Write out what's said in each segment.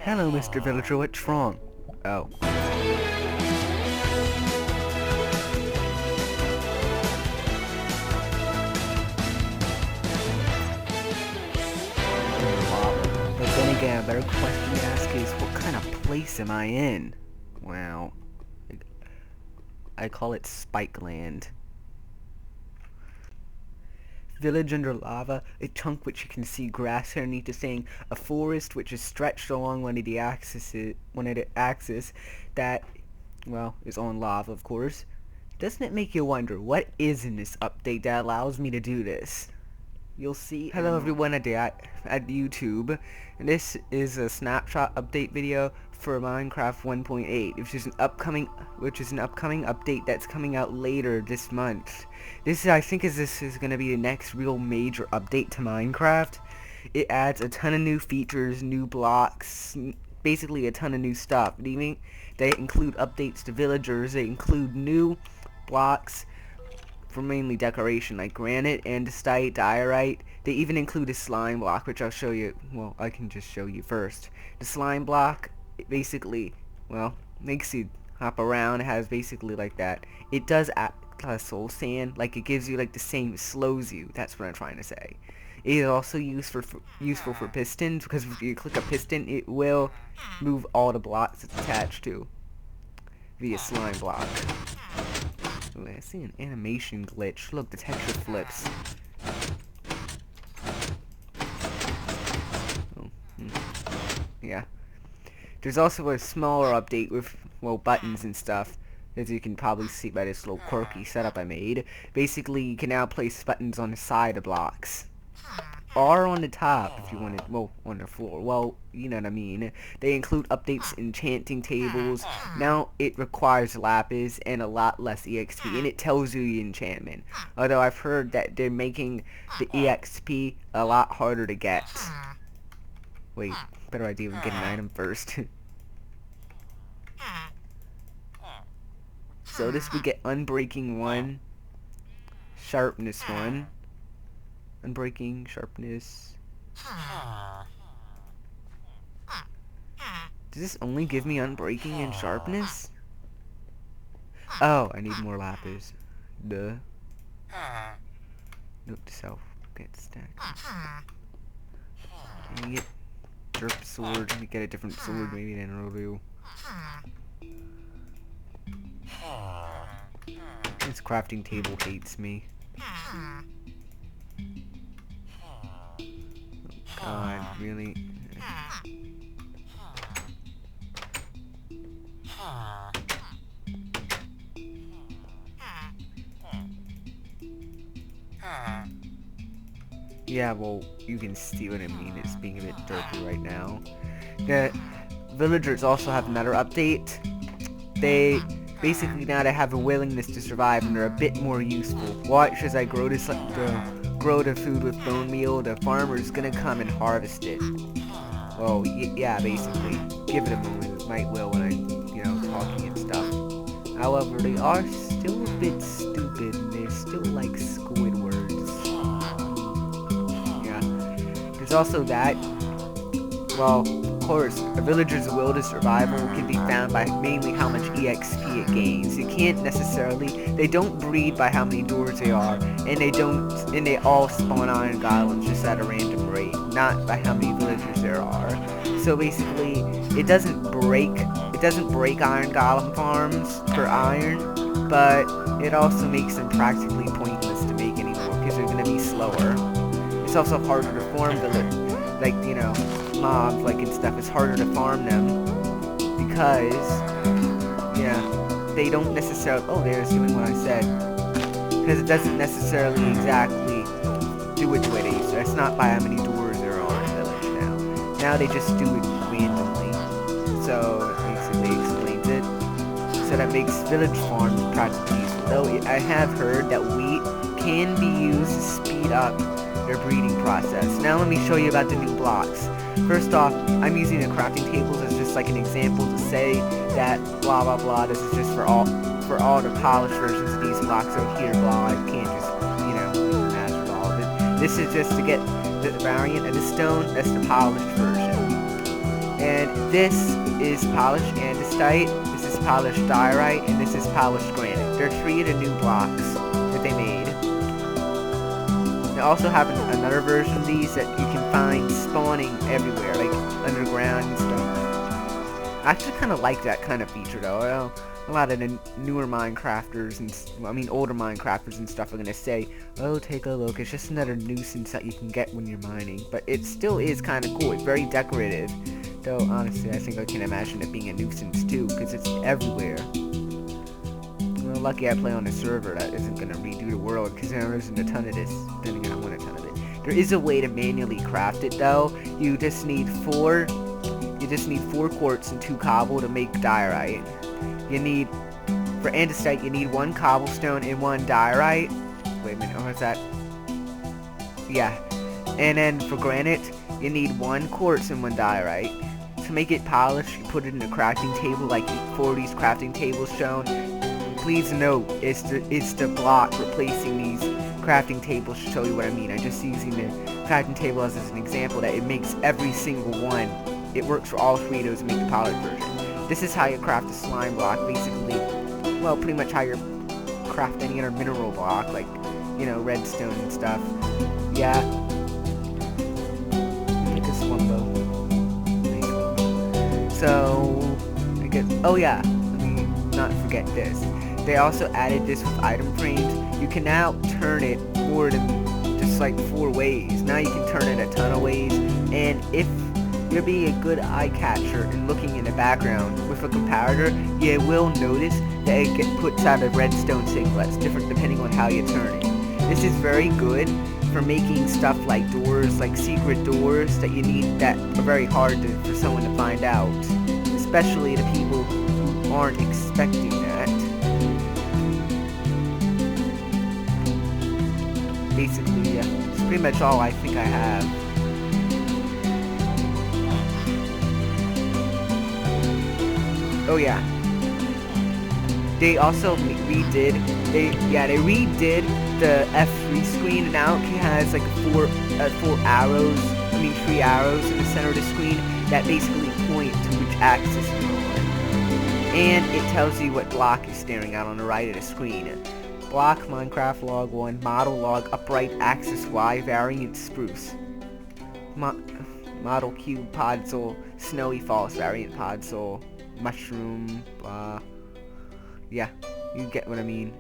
Hello, Mr. Villager, what's wrong? Oh. But then again, a better question to ask is, what kind of place am I in? Well, I call it Spike Land. Village under lava, a chunk which you can see grass underneath the thing, a forest which is stretched along one of the axis that, well, is on lava, of course. Doesn't it make you wonder, what is in this update that allows me to do this? You'll see. Hello everyone at YouTube, and this is a snapshot update video for Minecraft 1.8, which is an upcoming update that's coming out later this month. I think this is going to be the next real major update to Minecraft. It adds a ton of new features, new blocks, basically a ton of new stuff. They include updates to villagers. They include new blocks for mainly decoration, like granite, andesite, diorite. They even include a slime block, which I'll show you. Well, I can just show you first. The slime block, it basically, well, makes you hop around. It has basically like that. It does act like soul sand, like it gives you like the same, slows you. That's what I'm trying to say. It is also useful for pistons, because if you click a piston, it will move all the blocks it's attached to via slime block. Ooh, I see an animation glitch. Look, the texture flips. Oh, yeah. There's also a smaller update with, well, buttons and stuff, as you can probably see by this little quirky setup I made. Basically, you can now place buttons on the side of blocks, or on the top if you want it, well, on the floor. Well, you know what I mean. They include updates, enchanting tables. Now it requires lapis and a lot less EXP, and it tells you the enchantment. Although I've heard that they're making the EXP a lot harder to get. Wait, better idea of getting an item first. So this we get Unbreaking 1, Sharpness 1. Unbreaking, Sharpness. Does this only give me Unbreaking and Sharpness? Oh, I need more lapis. Duh. Note to self. Get stacked. Can you get Derp sword? Let me get a different sword maybe than it'll do. This crafting table hates me. God, really? Yeah, well, you can see what I mean. It's being a bit derpy right now. The villagers also have another update. They basically now they have a willingness to survive, and they're a bit more useful. Watch as I grow the food with bone meal. The farmer's gonna come and harvest it. Well, yeah, basically. Give it a moment. It might will when I'm, talking and stuff. However, they are still a bit stupid, and they're still like Squidwards. Yeah. There's also that. Well, of course, a villager's will to survival can be found by mainly how much EXP it gains. You can't necessarily, they don't breed by how many doors they are, and they all spawn iron golems just at a random rate, not by how many villagers there are. So basically, it doesn't break iron golem farms for iron, but it also makes them practically pointless to make anymore, because they're gonna be slower. It's also harder to farm mobs, and stuff. It's harder to farm them because, they don't necessarily, oh, they're just doing what I said, because it doesn't necessarily exactly do it the way they used to. It's not by how many doors there are in the village now. Now they just do it randomly, so it basically explains it. So that makes village farms practically useful, though I have heard that wheat can be used to speed up their breeding process. Now let me show you about the new blocks. First off, I'm using the crafting tables as just like an example to say that blah blah blah, this is just for all the polished versions of these blocks over here, blah, I can't just, use master all of it. This is just to get the variant of the stone, that's the polished version. And This is polished andesite, this is polished diorite, and this is polished granite. They're 3 of the new blocks that they made. They also have another version of these that you can find spawning everywhere, like underground and stuff. I actually kind of like that kind of feature though. Well, a lot of the newer Minecrafters and older Minecrafters and stuff are gonna say, "Oh, take a look. It's just another nuisance that you can get when you're mining." But it still is kind of cool. It's very decorative. Though honestly, I think I can imagine it being a nuisance too, because it's everywhere. Well, lucky I play on a server that isn't gonna redo the world, because there isn't a ton of this. Then again, I want a ton of it. There is a way to manually craft it though. You just need 4 quartz and 2 cobble to make diorite. You need, for andesite, you need 1 cobblestone and 1 diorite. Wait a minute, what's that? Yeah. And then for granite, you need 1 quartz and 1 diorite. To make it polished, you put it in a crafting table like 40's crafting tables shown. Please note, it's the block replacing these crafting tables to show you what I mean. I'm just using the crafting table as an example that it makes every single one. It works for all 3 of those to make the polished version. This is how you craft a slime block, basically. Well, pretty much how you craft any other mineral block, like, you know, redstone and stuff. Yeah. Get this one bow. So, I guess, oh yeah, let me not forget this. They also added this with item frames. You can now turn it more than just like 4 ways. Now you can turn it a ton of ways, and if you're being a good eye catcher and looking in the background with a comparator, you will notice that it puts out a redstone signal different depending on how you turn it. This is very good for making stuff like doors, like secret doors that you need that are very hard for someone to find out, especially the people who aren't expecting that. Basically, yeah, it's pretty much all I think I have. Oh yeah. They also redid the F3 screen, and now it has like 3 arrows in the center of the screen that basically point to which axis you're on. And it tells you what block you're staring at on the right of the screen. Block, Minecraft log 1, model log, upright, axis Y, variant spruce. Model cube, podzol, snowy false, variant podzol. Mushroom, blah. Yeah, you get what I mean.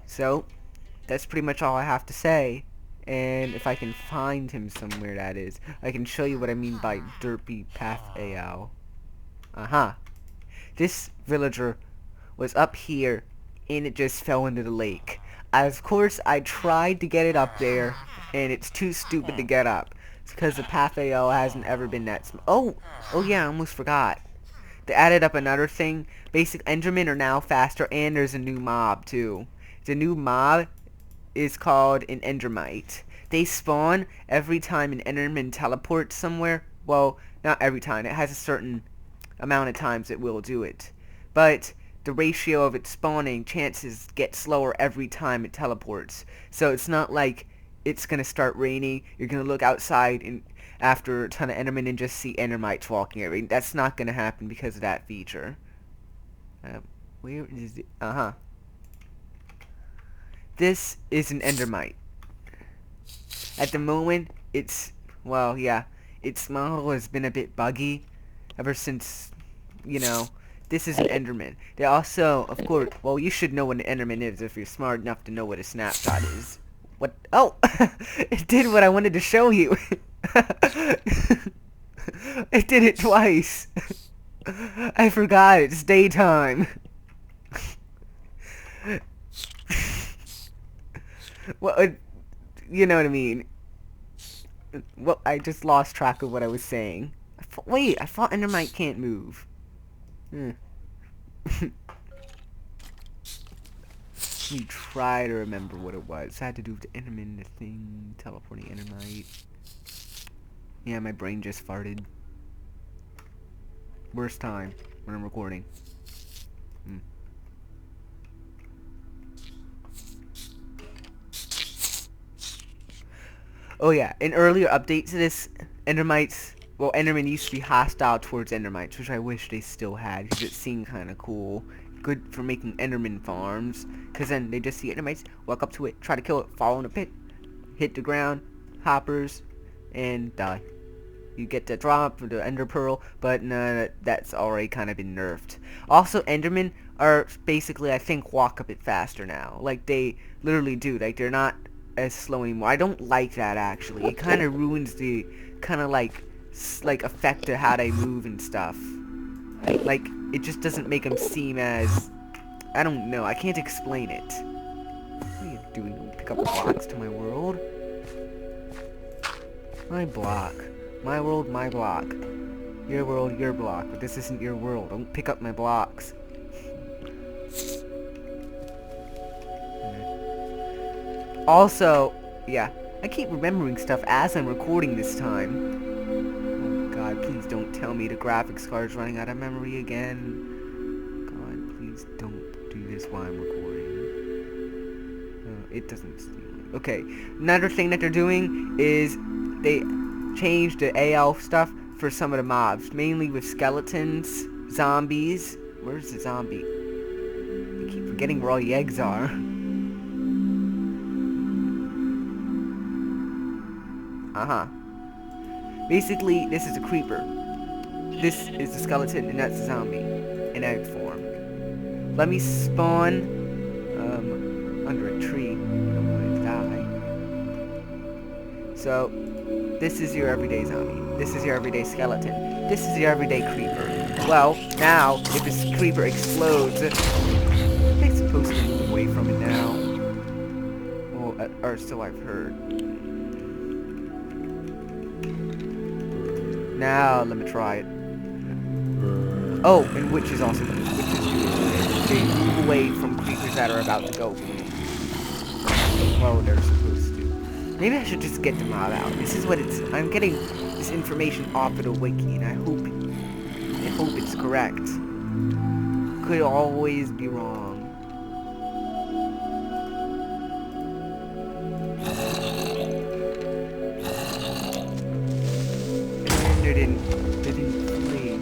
So, that's pretty much all I have to say. And if I can find him somewhere, that is, I can show you what I mean by derpy path AL. This villager was up here, and it just fell into the lake. Of course, I tried to get it up there, and it's too stupid to get up. It's because the path AO hasn't ever been that oh yeah, I almost forgot. They added up another thing. Basic Endermen are now faster, and there's a new mob, too. The new mob is called an Endermite. They spawn every time an Enderman teleports somewhere. Well, not every time. It has a certain amount of times it will do it. But the ratio of it spawning chances get slower every time it teleports. So it's not like it's going to start raining, you're going to look outside and after a ton of Endermen and just see Endermites walking everywhere. That's not going to happen because of that feature. Where is it? This is an Endermite. At the moment, its model has been a bit buggy ever since, you know, this is an Enderman. They also, of course, well, you should know what an Enderman is if you're smart enough to know what a snapshot is. What? Oh! It did what I wanted to show you! It did it twice! I forgot, it's daytime! Well, you know what I mean. Well, I just lost track of what I was saying. Wait, I thought Endermite can't move. Let me try to remember what it was. It had to do with the Enderman, the thing, teleporting Endermite. Yeah, my brain just farted. Worst time when I'm recording. Oh yeah, in earlier updates to this Endermites, well, Endermen used to be hostile towards Endermites, which I wish they still had, because it seemed kind of cool. Good for making Enderman farms, because then they just see Endermites, walk up to it, try to kill it, fall in a pit, hit the ground, hoppers, and die. You get to drop the Ender Pearl, but no, that's already kind of been nerfed. Also, Endermen are basically, I think, walk a bit faster now. Like, they literally do. Like, they're not as slow anymore. I don't like that, actually. It kind of ruins the kind of, like effect to how they move and stuff. Like, it just doesn't make them seem as... I don't know. I can't explain it. What are you doing? Pick up blocks to my world? My block. My world, my block. Your world, your block. But this isn't your world. Don't pick up my blocks. Also, yeah, I keep remembering stuff as I'm recording this time. Oh god, please don't tell me the graphics card's running out of memory again. God, please don't do this while I'm recording. It doesn't seem like... Okay, another thing that they're doing is they changed the AL stuff for some of the mobs, mainly with skeletons, zombies. Where's the zombie? I keep forgetting where all the eggs are. Basically, this is a creeper. This is the skeleton, and that's the zombie in egg form. Let me spawn under a tree. I'm gonna die. So, this is your everyday zombie. This is your everyday skeleton. This is your everyday creeper. Well, now, if this creeper explodes, they're supposed to move away from it now. Well, or so I've heard. Now, let me try it. Oh, and witches also do this. Witches do this. They move away from creatures that are about to go. Well, they're supposed to. Maybe I should just get the mod out. This is what it's... I'm getting this information off of the wiki, and I hope it's correct. Could always be wrong. And they didn't flee.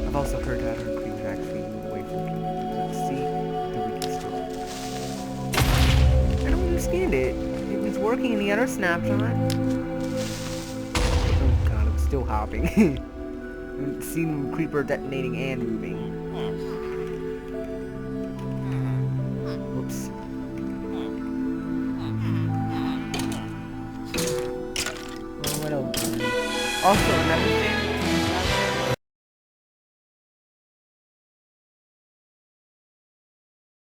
I've also heard that our creatures actually move away from people. Let's see the wiki story. I don't understand it. It was working in the other snapshot. Oh god, I'm still hopping. I haven't seen creeper detonating and moving. Whoops. Oh, what else? Also, another thing.